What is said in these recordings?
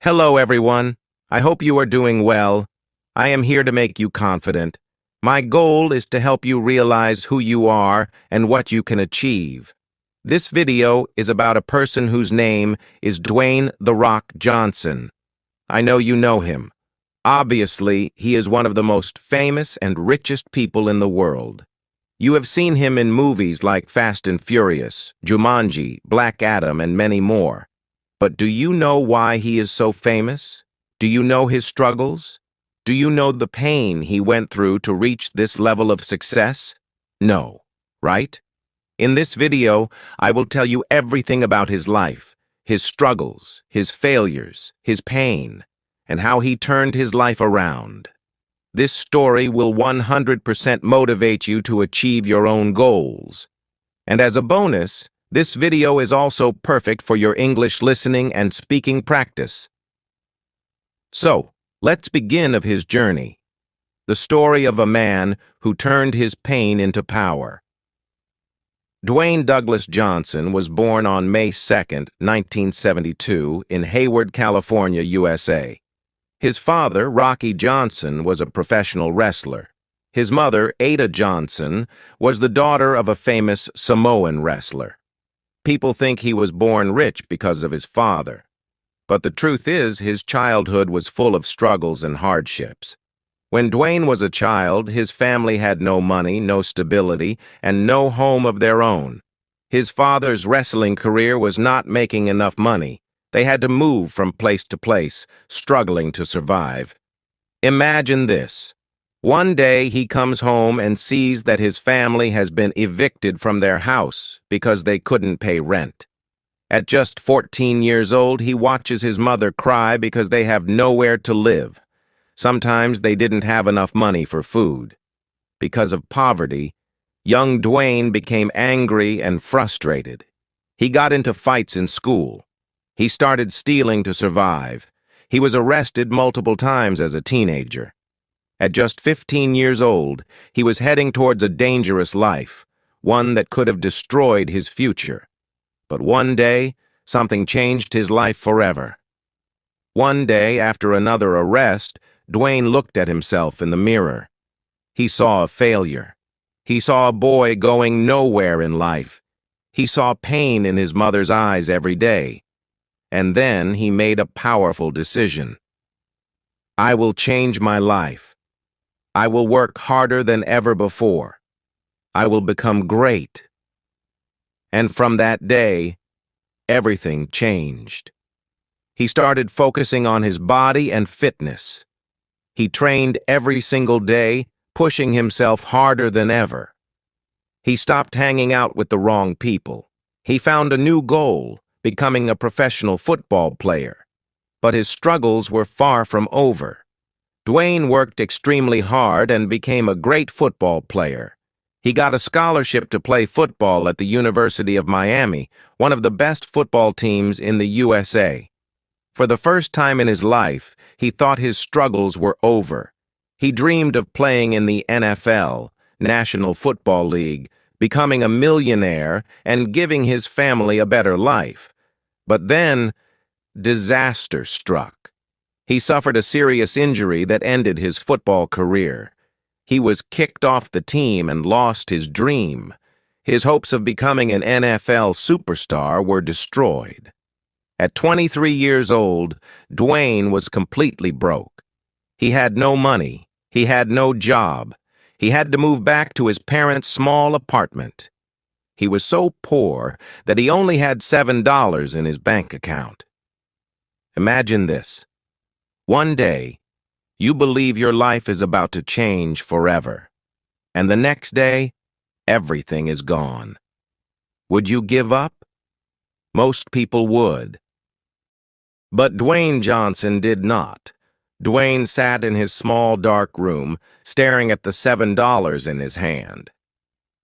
Hello, everyone. I hope you are doing well. I am here to make you confident. My goal is to help you realize who you are and what you can achieve. This video is about a person whose name is Dwayne The Rock Johnson. I know you know him. Obviously, he is one of the most famous and richest people in the world. You have seen him in movies like Fast and Furious, Jumanji, Black Adam, and many more. But do you know why he is so famous? Do you know his struggles? Do you know the pain he went through to reach this level of success? No, right? In this video, I will tell you everything about his life, his struggles, his failures, his pain, and how he turned his life around. This story will 100% motivate you to achieve your own goals. And as a bonus, this video is also perfect for your English listening and speaking practice. So, let's begin of his journey. The story of a man who turned his pain into power. Dwayne Douglas Johnson was born on May 2, 1972, in Hayward, California, USA. His father, Rocky Johnson, was a professional wrestler. His mother, Ada Johnson, was the daughter of a famous Samoan wrestler. People think he was born rich because of his father. But the truth is, his childhood was full of struggles and hardships. When Dwayne was a child, his family had no money, no stability, and no home of their own. His father's wrestling career was not making enough money. They had to move from place to place, struggling to survive. Imagine this. One day he comes home and sees that his family has been evicted from their house because they couldn't pay rent. At just 14 years old, he watches his mother cry because they have nowhere to live. Sometimes they didn't have enough money for food. Because of poverty, young Dwayne became angry and frustrated. He got into fights in school. He started stealing to survive. He was arrested multiple times as a teenager. At just 15 years old, he was heading towards a dangerous life, one that could have destroyed his future. But one day, something changed his life forever. One day, after another arrest, Dwayne looked at himself in the mirror. He saw a failure. He saw a boy going nowhere in life. He saw pain in his mother's eyes every day. And then he made a powerful decision. I will change my life. I will work harder than ever before. I will become great. And from that day, everything changed. He started focusing on his body and fitness. He trained every single day, pushing himself harder than ever. He stopped hanging out with the wrong people. He found a new goal, becoming a professional football player. But his struggles were far from over. Dwayne worked extremely hard and became a great football player. He got a scholarship to play football at the University of Miami, one of the best football teams in the USA. For the first time in his life, he thought his struggles were over. He dreamed of playing in the NFL, National Football League, becoming a millionaire and giving his family a better life. But then, disaster struck. He suffered a serious injury that ended his football career. He was kicked off the team and lost his dream. His hopes of becoming an NFL superstar were destroyed. At 23 years old, Dwayne was completely broke. He had no money. He had no job. He had to move back to his parents' small apartment. He was so poor that he only had $7 in his bank account. Imagine this. One day, you believe your life is about to change forever, and the next day, everything is gone. Would you give up? Most people would. But Dwayne Johnson did not. Dwayne sat in his small, dark room, staring at the $7 in his hand.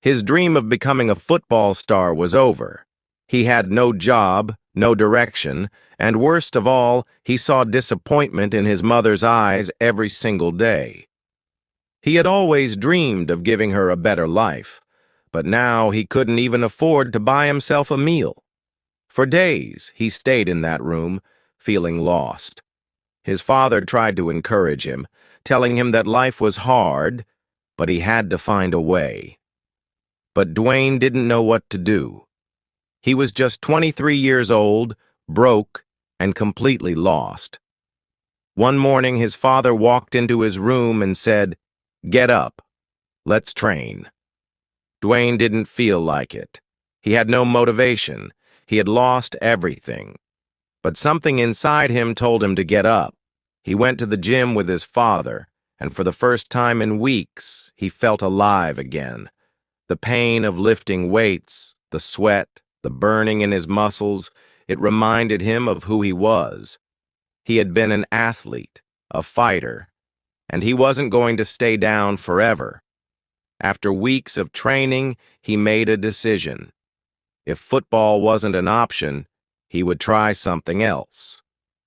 His dream of becoming a football star was over. He had no job, no direction, and worst of all, he saw disappointment in his mother's eyes every single day. He had always dreamed of giving her a better life, but now he couldn't even afford to buy himself a meal. For days, he stayed in that room, feeling lost. His father tried to encourage him, telling him that life was hard, but he had to find a way. But Dwayne didn't know what to do. He was just 23 years old, broke, and completely lost. One morning, his father walked into his room and said, "Get up. Let's train." Dwayne didn't feel like it. He had no motivation. He had lost everything. But something inside him told him to get up. He went to the gym with his father, and for the first time in weeks, he felt alive again. The pain of lifting weights, the sweat, the burning in his muscles, it reminded him of who he was. He had been an athlete, a fighter, and he wasn't going to stay down forever. After weeks of training, he made a decision. If football wasn't an option, he would try something else.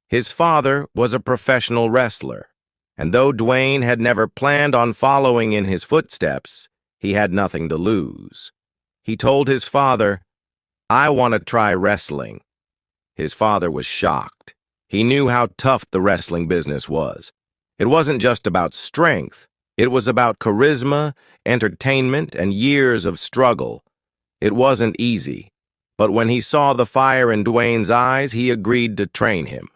His father was a professional wrestler, and though Dwayne had never planned on following in his footsteps, he had nothing to lose. He told his father, "I want to try wrestling." His father was shocked. He knew how tough the wrestling business was. It wasn't just about strength. It was about charisma, entertainment, and years of struggle. It wasn't easy, but when he saw the fire in Dwayne's eyes, he agreed to train him.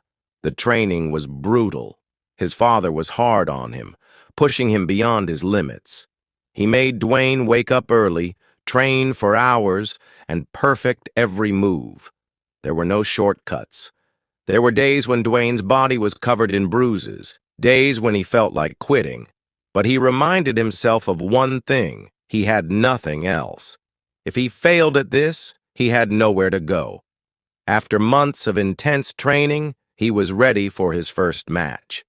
The training was brutal. His father was hard on him, pushing him beyond his limits. He made Dwayne wake up early, train for hours, and perfect every move. There were no shortcuts. There were days when Dwayne's body was covered in bruises, days when he felt like quitting. But he reminded himself of one thing: he had nothing else. If he failed at this, he had nowhere to go. After months of intense training, he was ready for his first match.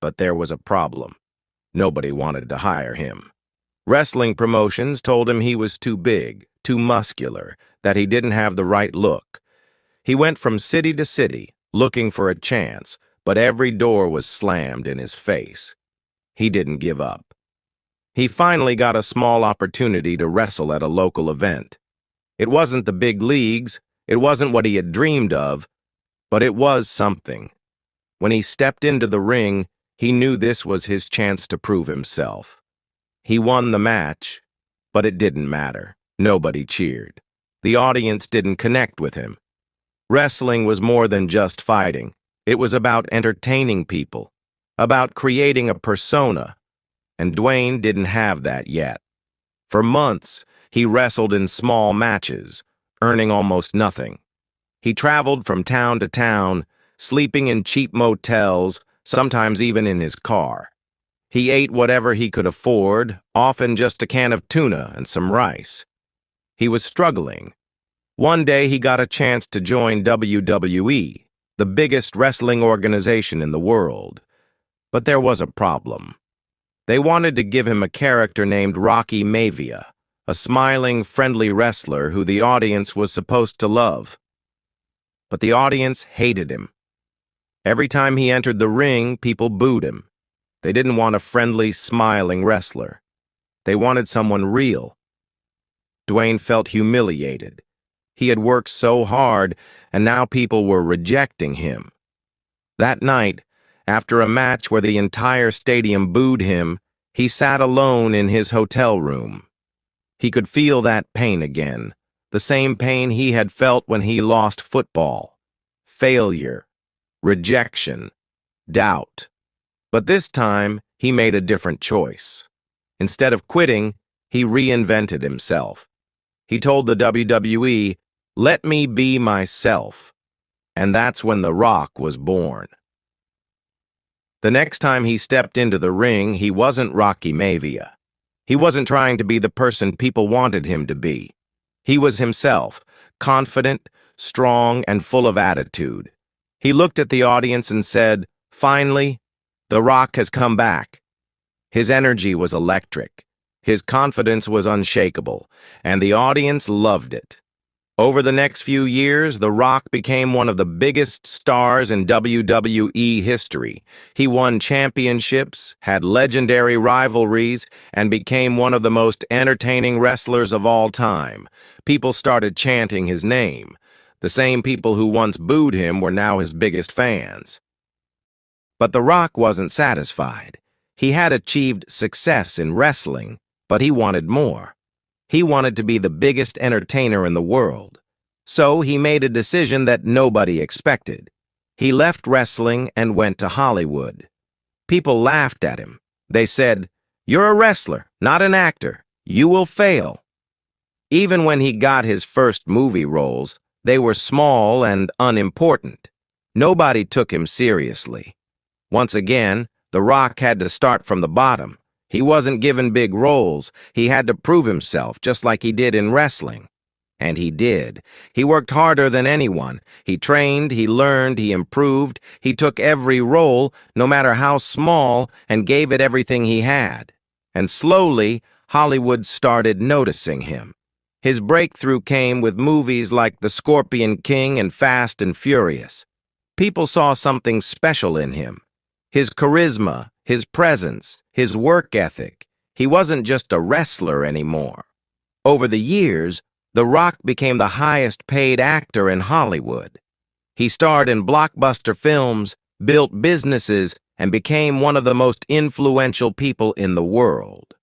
But there was a problem. Nobody wanted to hire him. Wrestling promotions told him he was too big, too muscular, that he didn't have the right look. He went from city to city, looking for a chance, but every door was slammed in his face. He didn't give up. He finally got a small opportunity to wrestle at a local event. It wasn't the big leagues, it wasn't what he had dreamed of, but it was something. When he stepped into the ring, he knew this was his chance to prove himself. He won the match, but it didn't matter. Nobody cheered. The audience didn't connect with him. Wrestling was more than just fighting. It was about entertaining people, about creating a persona, and Dwayne didn't have that yet. For months, he wrestled in small matches, earning almost nothing. He traveled from town to town, sleeping in cheap motels, sometimes even in his car. He ate whatever he could afford, often just a can of tuna and some rice. He was struggling. One day he got a chance to join WWE, the biggest wrestling organization in the world. But there was a problem. They wanted to give him a character named Rocky Maivia, a smiling, friendly wrestler who the audience was supposed to love. But the audience hated him. Every time he entered the ring, people booed him. They didn't want a friendly, smiling wrestler. They wanted someone real. Dwayne felt humiliated. He had worked so hard, and now people were rejecting him. That night, after a match where the entire stadium booed him, he sat alone in his hotel room. He could feel that pain again, the same pain he had felt when he lost football. Failure, rejection, doubt. But this time, he made a different choice. Instead of quitting, he reinvented himself. He told the WWE, "Let me be myself." And that's when The Rock was born. The next time he stepped into the ring, he wasn't Rocky Maivia. He wasn't trying to be the person people wanted him to be. He was himself, confident, strong, and full of attitude. He looked at the audience and said, "Finally, The Rock has come back." His energy was electric. His confidence was unshakable, and the audience loved it. Over the next few years, The Rock became one of the biggest stars in WWE history. He won championships, had legendary rivalries, and became one of the most entertaining wrestlers of all time. People started chanting his name. The same people who once booed him were now his biggest fans. But The Rock wasn't satisfied. He had achieved success in wrestling, but he wanted more. He wanted to be the biggest entertainer in the world. So he made a decision that nobody expected. He left wrestling and went to Hollywood. People laughed at him. They said, "You're a wrestler, not an actor. You will fail." Even when he got his first movie roles, they were small and unimportant. Nobody took him seriously. Once again, The Rock had to start from the bottom. He wasn't given big roles. He had to prove himself, just like he did in wrestling. And he did. He worked harder than anyone. He trained, he learned, he improved. He took every role, no matter how small, and gave it everything he had. And slowly, Hollywood started noticing him. His breakthrough came with movies like The Scorpion King and Fast and Furious. People saw something special in him. His charisma, his presence, his work ethic. He wasn't just a wrestler anymore. Over the years, The Rock became the highest-paid actor in Hollywood. He starred in blockbuster films, built businesses, and became one of the most influential people in the world.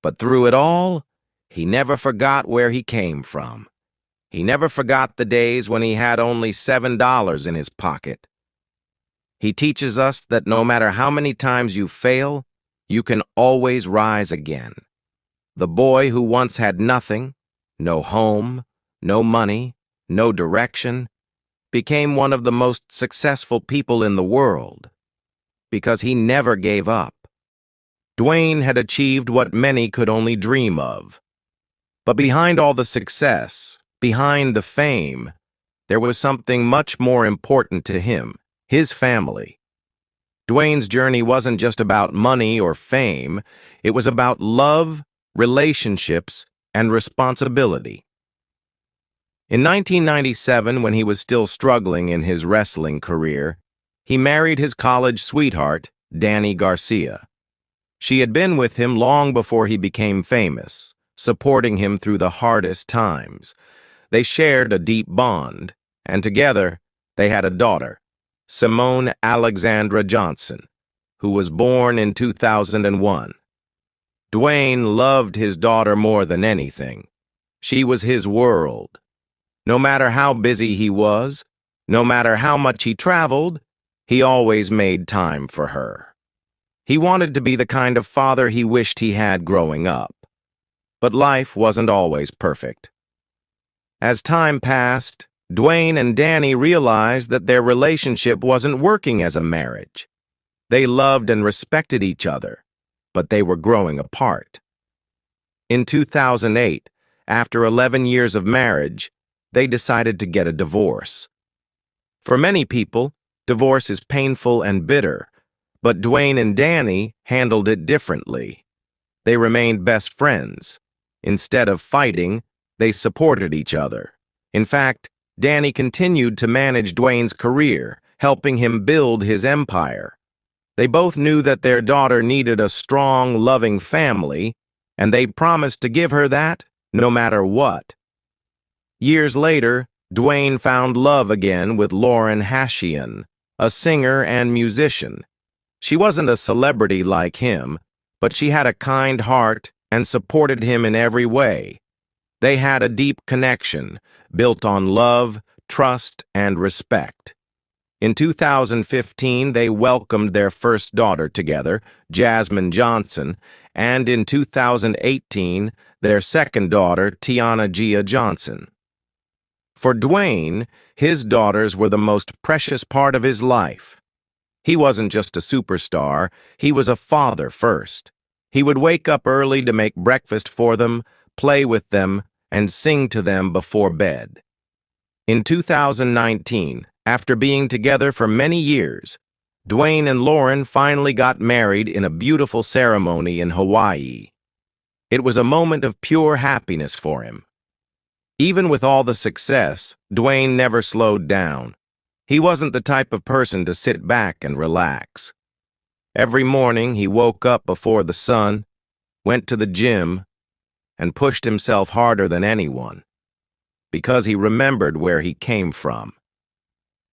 But through it all, he never forgot where he came from. He never forgot the days when he had only $7 in his pocket. He teaches us that no matter how many times you fail, you can always rise again. The boy who once had nothing, no home, no money, no direction, became one of the most successful people in the world because he never gave up. Dwayne had achieved what many could only dream of. But behind all the success, behind the fame, there was something much more important to him, his family. Dwayne's journey wasn't just about money or fame, it was about love, relationships, and responsibility. In 1997, when he was still struggling in his wrestling career, he married his college sweetheart, Dany Garcia. She had been with him long before he became famous, supporting him through the hardest times. They shared a deep bond, and together they had a daughter, Simone Alexandra Johnson, who was born in 2001. Dwayne loved his daughter more than anything. She was his world. No matter how busy he was, no matter how much he traveled, he always made time for her. He wanted to be the kind of father he wished he had growing up. But life wasn't always perfect. As time passed, Dwayne and Dany realized that their relationship wasn't working as a marriage. They loved and respected each other, but they were growing apart. In 2008, after 11 years of marriage, they decided to get a divorce. For many people, divorce is painful and bitter, but Dwayne and Dany handled it differently. They remained best friends. Instead of fighting, they supported each other. In fact, Dany continued to manage Dwayne's career, helping him build his empire. They both knew that their daughter needed a strong, loving family, and they promised to give her that no matter what. Years later, Dwayne found love again with Lauren Hashian, a singer and musician. She wasn't a celebrity like him, but she had a kind heart and supported him in every way. They had a deep connection, built on love, trust, and respect. In 2015, they welcomed their first daughter together, Jasmine Johnson, and in 2018, their second daughter, Tiana Gia Johnson. For Dwayne, his daughters were the most precious part of his life. He wasn't just a superstar, he was a father first. He would wake up early to make breakfast for them, play with them, and sing to them before bed. In 2019, after being together for many years, Dwayne and Lauren finally got married in a beautiful ceremony in Hawaii. It was a moment of pure happiness for him. Even with all the success, Dwayne never slowed down. He wasn't the type of person to sit back and relax. Every morning, he woke up before the sun, went to the gym, and pushed himself harder than anyone, because he remembered where he came from.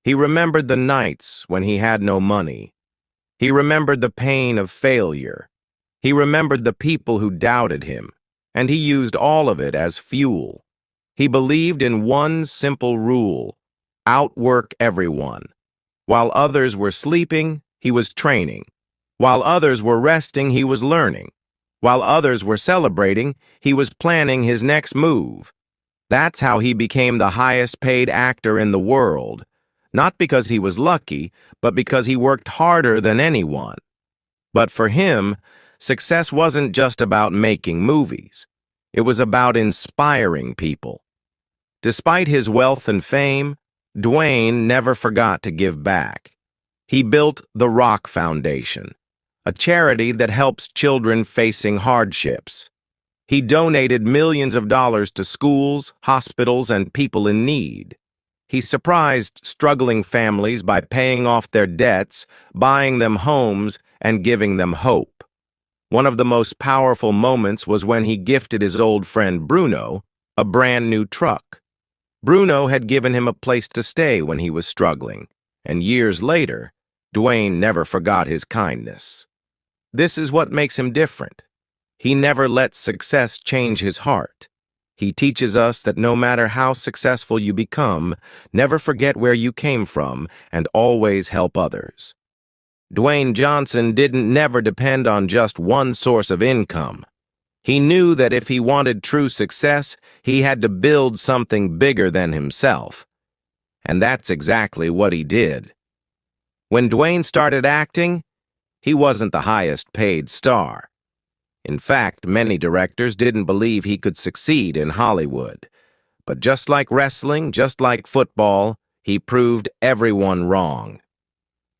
He remembered the nights when he had no money, He remembered the pain of failure. He remembered the people who doubted him, and he used all of it as fuel. He believed in one simple rule: outwork everyone. While others were sleeping, he was training. While others were resting, he was learning. While others were celebrating, he was planning his next move. That's how he became the highest paid actor in the world, not because he was lucky, but because he worked harder than anyone. But for him, success wasn't just about making movies. It was about inspiring people. Despite his wealth and fame, Dwayne never forgot to give back. He built the Rock Foundation, a charity that helps children facing hardships. He donated millions of dollars to schools, hospitals, and people in need. He surprised struggling families by paying off their debts, buying them homes, and giving them hope. One of the most powerful moments was when he gifted his old friend Bruno a brand new truck. Bruno had given him a place to stay when he was struggling, and years later, Dwayne never forgot his kindness. This is what makes him different. He never lets success change his heart. He teaches us that no matter how successful you become, never forget where you came from and always help others. Dwayne Johnson didn't never depend on just one source of income. He knew that if he wanted true success, he had to build something bigger than himself. And that's exactly what he did. When Dwayne started acting, he wasn't the highest paid star. In fact, many directors didn't believe he could succeed in Hollywood. But just like wrestling, just like football, he proved everyone wrong.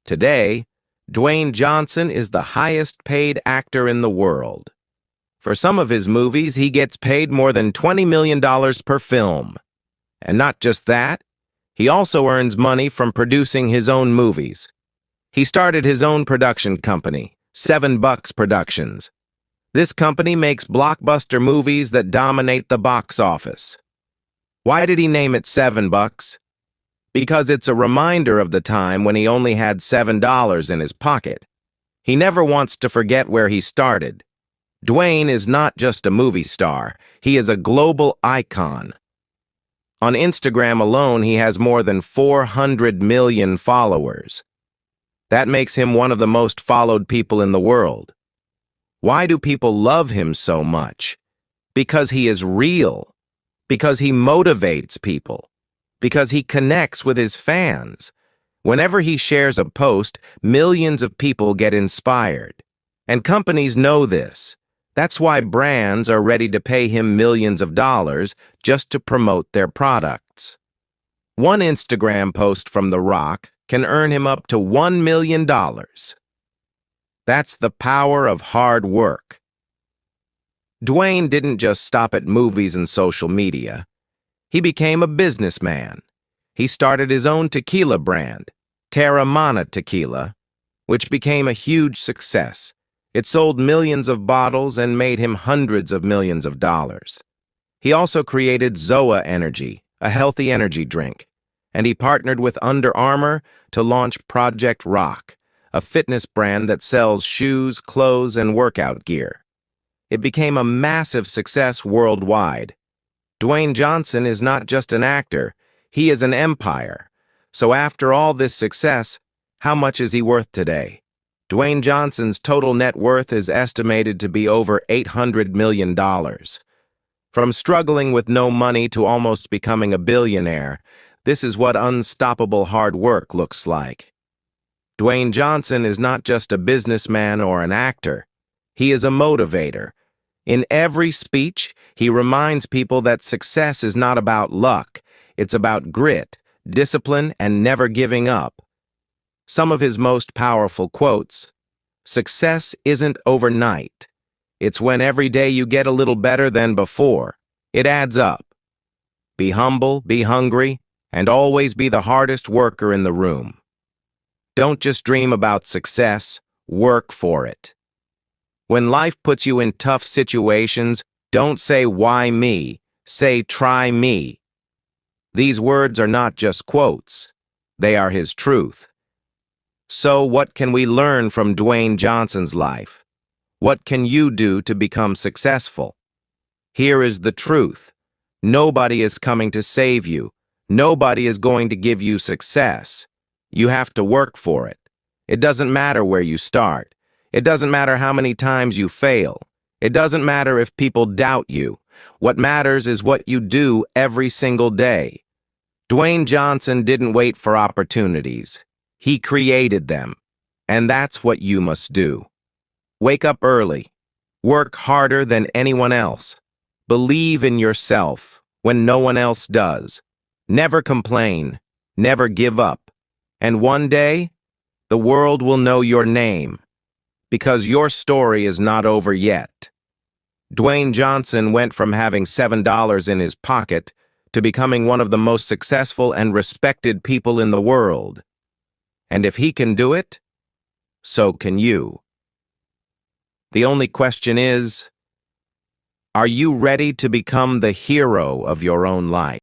Today, Dwayne Johnson is the highest paid actor in the world. For some of his movies, he gets paid more than $20 million per film. And not just that, he also earns money from producing his own movies. He started his own production company, $7 Productions. This company makes blockbuster movies that dominate the box office. Why did he name it $7? Because it's a reminder of the time when he only had $7 in his pocket. He never wants to forget where he started. Dwayne is not just a movie star, he is a global icon. On Instagram alone, he has more than 400 million followers. That makes him one of the most followed people in the world. Why do people love him so much? Because he is real. Because he motivates people. Because he connects with his fans. Whenever he shares a post, millions of people get inspired. And companies know this. That's why brands are ready to pay him millions of dollars just to promote their products. One Instagram post from The Rock can earn him up to $1 million. That's the power of hard work. Dwayne didn't just stop at movies and social media. He became a businessman. He started his own tequila brand, Terramana Tequila, which became a huge success. It sold millions of bottles and made him hundreds of millions of dollars. He also created Zoa Energy, a healthy energy drink, and he partnered with Under Armour to launch Project Rock, a fitness brand that sells shoes, clothes, and workout gear. It became a massive success worldwide. Dwayne Johnson is not just an actor, he is an empire. So after all this success, how much is he worth today? Dwayne Johnson's total net worth is estimated to be over $800 million. From struggling with no money to almost becoming a billionaire, this is what unstoppable hard work looks like. Dwayne Johnson is not just a businessman or an actor. He is a motivator. In every speech, he reminds people that success is not about luck. It's about grit, discipline, and never giving up. Some of his most powerful quotes: "Success isn't overnight. It's when every day you get a little better than before. It adds up. Be humble, be hungry, and always be the hardest worker in the room." Don't just dream about success, work for it. When life puts you in tough situations, don't say, "Why me?" Say, "Try me." These words are not just quotes. They are his truth. So what can we learn from Dwayne Johnson's life? What can you do to become successful? Here is the truth. Nobody is coming to save you. Nobody is going to give you success. You have to work for it. It doesn't matter where you start. It doesn't matter how many times you fail. It doesn't matter if people doubt you. What matters is what you do every single day. Dwayne Johnson didn't wait for opportunities. He created them. And that's what you must do. Wake up early. Work harder than anyone else. Believe in yourself when no one else does. Never complain. Never give up. And one day, the world will know your name. Because your story is not over yet. Dwayne Johnson went from having $7 in his pocket to becoming one of the most successful and respected people in the world. And if he can do it, so can you. The only question is, are you ready to become the hero of your own life?